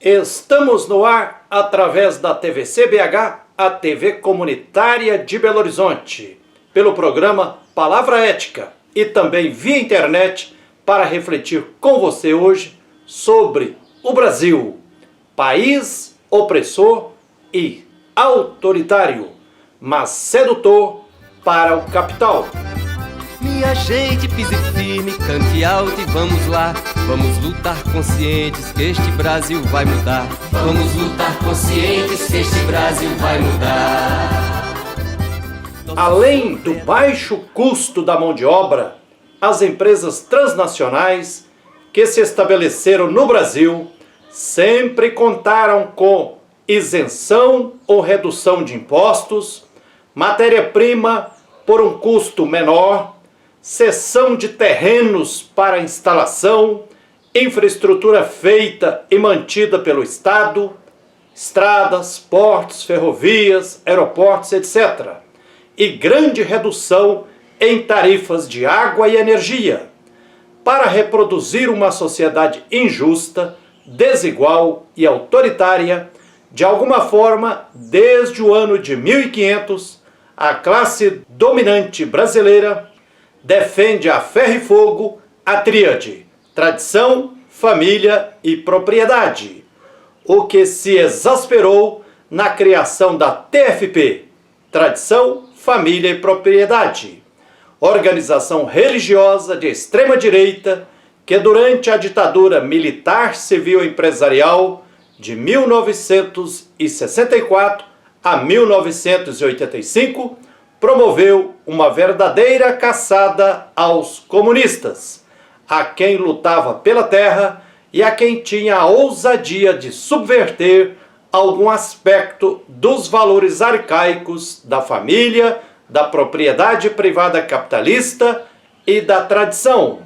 Estamos no ar através da TVC BH, a TV comunitária de Belo Horizonte, pelo programa Palavra Ética e também via internet para refletir com você hoje sobre o Brasil, país opressor e autoritário, mas sedutor para o capital. Minha gente, pise firme, cante alto e vamos lá. Vamos lutar conscientes que este Brasil vai mudar. Vamos lutar conscientes que este Brasil vai mudar. Além do baixo custo da mão de obra, as empresas transnacionais que se estabeleceram no Brasil sempre contaram com isenção ou redução de impostos, matéria-prima por um custo menor, cessão de terrenos para instalação, infraestrutura feita e mantida pelo Estado, estradas, portos, ferrovias, aeroportos, etc. E grande redução em tarifas de água e energia, para reproduzir uma sociedade injusta, desigual e autoritária. De alguma forma, desde o ano de 1500, a classe dominante brasileira defende a ferro e fogo a tríade: tradição, família e propriedade, o que se exasperou na criação da TFP, tradição, família e propriedade, organização religiosa de extrema-direita que durante a ditadura militar civil empresarial de 1964 a 1985 promoveu uma verdadeira caçada aos comunistas, a quem lutava pela terra e a quem tinha a ousadia de subverter algum aspecto dos valores arcaicos da família, da propriedade privada capitalista e da tradição.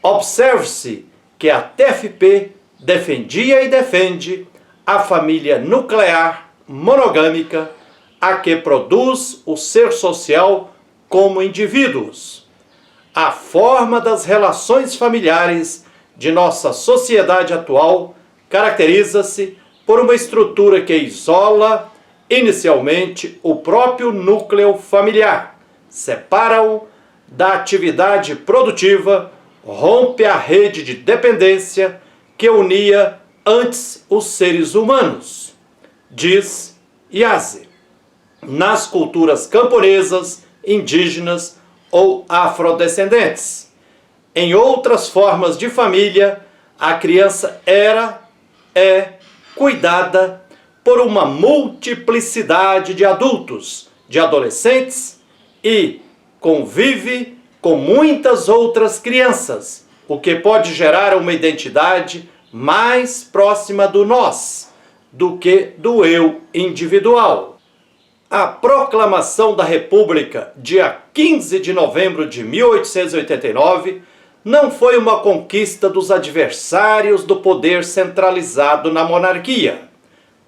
Observe-se que a TFP defendia e defende a família nuclear monogâmica, a que produz o ser social como indivíduos. A forma das relações familiares de nossa sociedade atual caracteriza-se por uma estrutura que isola inicialmente o próprio núcleo familiar, separa-o da atividade produtiva, rompe a rede de dependência que unia antes os seres humanos, diz Yazzie. Nas culturas camponesas, indígenas ou afrodescendentes. Em outras formas de família, a criança é cuidada por uma multiplicidade de adultos, de adolescentes e convive com muitas outras crianças, o que pode gerar uma identidade mais próxima do nós do que do eu individual. A proclamação da República, dia 15 de novembro de 1889, não foi uma conquista dos adversários do poder centralizado na monarquia,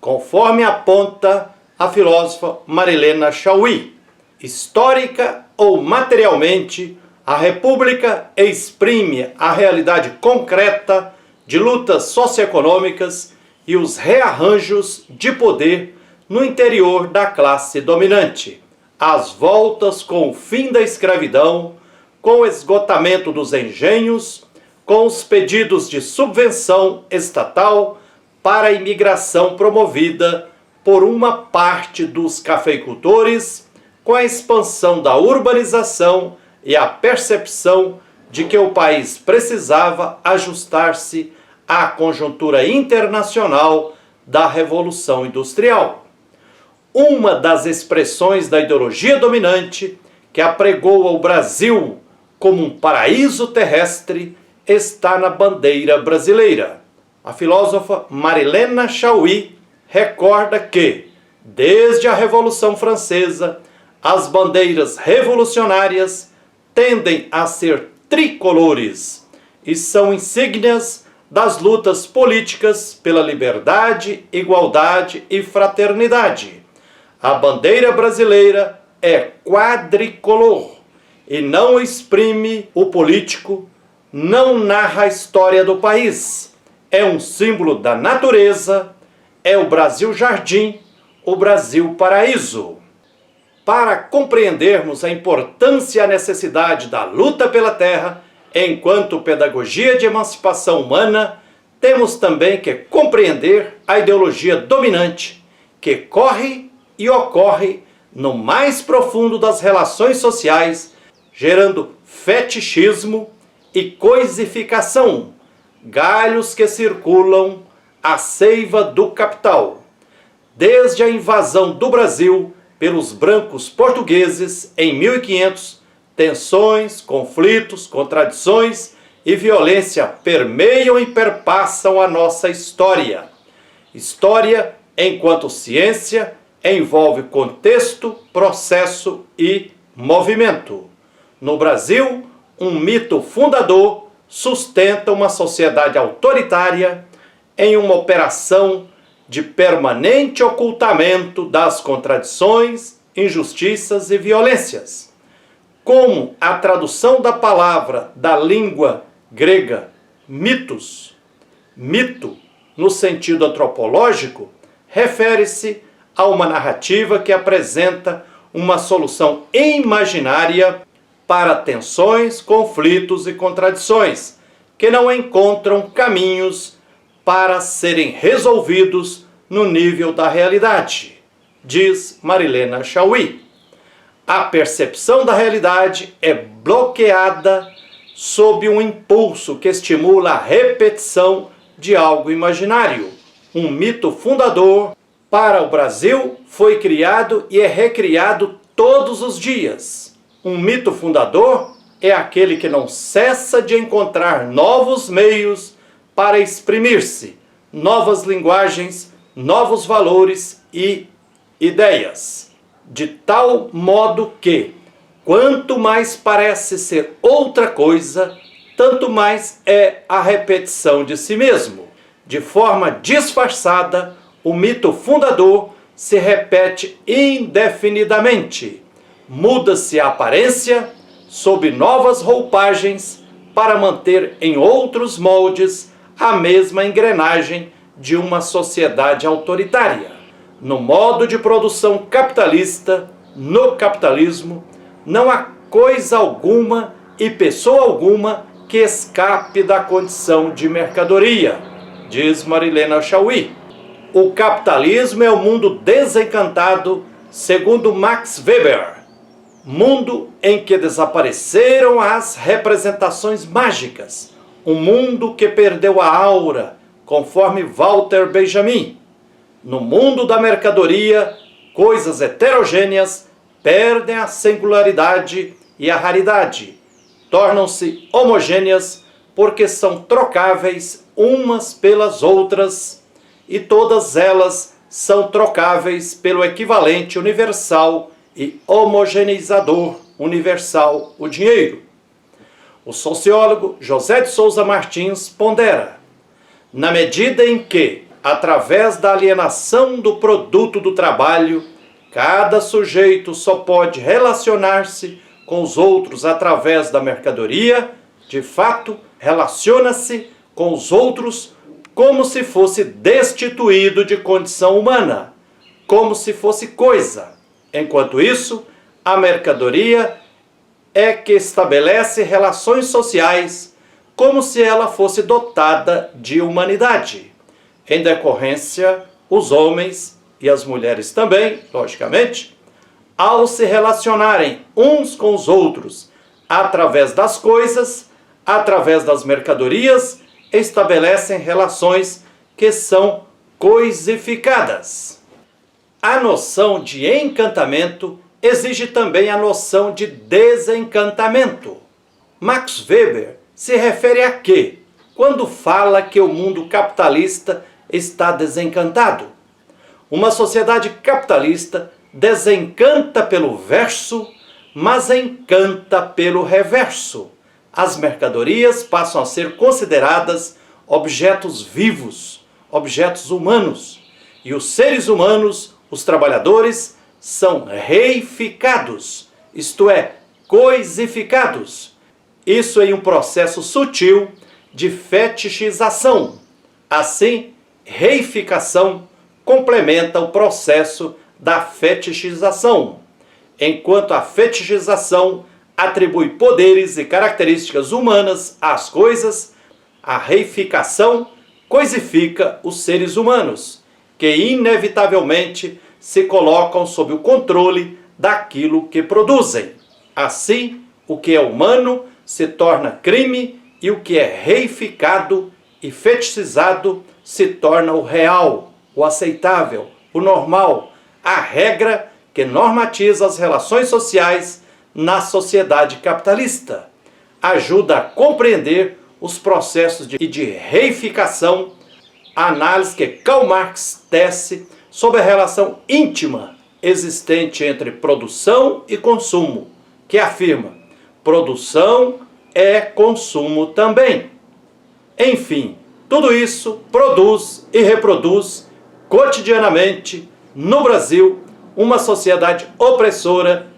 conforme aponta a filósofa Marilena Chauí. Histórica ou materialmente, a República exprime a realidade concreta de lutas socioeconômicas e os rearranjos de poder no interior da classe dominante, às voltas com o fim da escravidão, com o esgotamento dos engenhos, com os pedidos de subvenção estatal para a imigração promovida por uma parte dos cafeicultores, com a expansão da urbanização e a percepção de que o país precisava ajustar-se à conjuntura internacional da Revolução Industrial. Uma das expressões da ideologia dominante que apregoa o Brasil como um paraíso terrestre está na bandeira brasileira. A filósofa Marilena Chauí recorda que, desde a Revolução Francesa, as bandeiras revolucionárias tendem a ser tricolores e são insígnias das lutas políticas pela liberdade, igualdade e fraternidade. A bandeira brasileira é quadricolor e não exprime o político, não narra a história do país. é um símbolo da natureza, é o Brasil jardim, o Brasil paraíso. Para compreendermos a importância e a necessidade da luta pela terra, enquanto pedagogia de emancipação humana, temos também que compreender a ideologia dominante que corre e ocorre no mais profundo das relações sociais, gerando fetichismo e coisificação, galhos que circulam a seiva do capital. Desde a invasão do Brasil pelos brancos portugueses em 1500, tensões, conflitos, contradições e violência permeiam e perpassam a nossa história. História, enquanto ciência, envolve contexto, processo e movimento. No Brasil, um mito fundador sustenta uma sociedade autoritária em uma operação de permanente ocultamento das contradições, injustiças e violências. Como a tradução da palavra da língua grega mitos, mito, no sentido antropológico, refere-se a uma narrativa que apresenta uma solução imaginária para tensões, conflitos e contradições, que não encontram caminhos para serem resolvidos no nível da realidade, diz Marilena Chaui. A percepção da realidade é bloqueada sob um impulso que estimula a repetição de algo imaginário. Um mito fundador para o Brasil foi criado e é recriado todos os dias. Um mito fundador é aquele que não cessa de encontrar novos meios para exprimir-se, novas linguagens, novos valores e ideias. De tal modo que, quanto mais parece ser outra coisa, tanto mais é a repetição de si mesmo. De forma disfarçada, o mito fundador se repete indefinidamente. Muda-se a aparência sob novas roupagens para manter em outros moldes a mesma engrenagem de uma sociedade autoritária. No modo de produção capitalista, no capitalismo, não há coisa alguma e pessoa alguma que escape da condição de mercadoria, diz Marilena Chaui. O capitalismo é o mundo desencantado, segundo Max Weber. Mundo em que desapareceram as representações mágicas. Um mundo que perdeu a aura, conforme Walter Benjamin. No mundo da mercadoria, coisas heterogêneas perdem a singularidade e a raridade. Tornam-se homogêneas porque são trocáveis umas pelas outras e todas elas são trocáveis pelo equivalente universal e homogeneizador universal, o dinheiro. O sociólogo José de Souza Martins pondera: na medida em que, através da alienação do produto do trabalho, cada sujeito só pode relacionar-se com os outros através da mercadoria, de fato, relaciona-se com os outros como se fosse destituído de condição humana, como se fosse coisa. Enquanto isso, a mercadoria é que estabelece relações sociais como se ela fosse dotada de humanidade. Em decorrência, os homens e as mulheres também, logicamente, ao se relacionarem uns com os outros através das coisas, através das mercadorias, estabelecem relações que são coisificadas. A noção de encantamento exige também a noção de desencantamento. Max Weber se refere a quê quando fala que o mundo capitalista está desencantado? Uma sociedade capitalista desencanta pelo verso, mas encanta pelo reverso. As mercadorias passam a ser consideradas objetos vivos, objetos humanos, e os seres humanos, os trabalhadores, são reificados, isto é, coisificados. Isso em um processo sutil de fetichização. Assim, reificação complementa o processo da fetichização, enquanto a fetichização atribui poderes e características humanas às coisas, a reificação coisifica os seres humanos, que inevitavelmente se colocam sob o controle daquilo que produzem. Assim, o que é humano se torna crime e o que é reificado e fetichizado se torna o real, o aceitável, o normal, a regra que normatiza as relações sociais na sociedade capitalista. Ajuda a compreender os processos de reificação, a análise que Karl Marx tece sobre a relação íntima existente entre produção e consumo, que afirma: produção é consumo também. Enfim, tudo isso produz e reproduz cotidianamente no Brasil uma sociedade opressora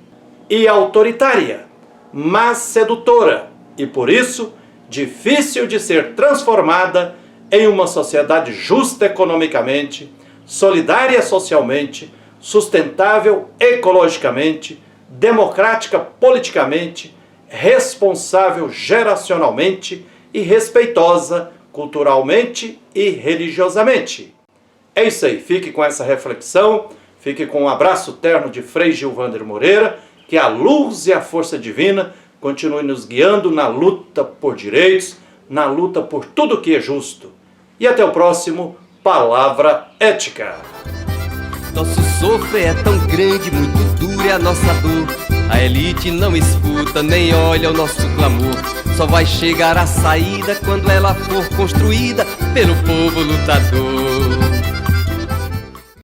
e autoritária, mas sedutora, e por isso difícil de ser transformada em uma sociedade justa economicamente, solidária socialmente, sustentável ecologicamente, democrática politicamente, responsável geracionalmente e respeitosa culturalmente e religiosamente. É isso aí, fique com essa reflexão, fique com um abraço terno de Frei Gilvander Moreira, que a luz e a força divina continue nos guiando na luta por direitos, na luta por tudo que é justo. E até o próximo Palavra Ética. Nosso sofrer é tão grande, muito dura é a nossa dor. A elite não escuta nem olha o nosso clamor. Só vai chegar a saída quando ela for construída pelo povo lutador.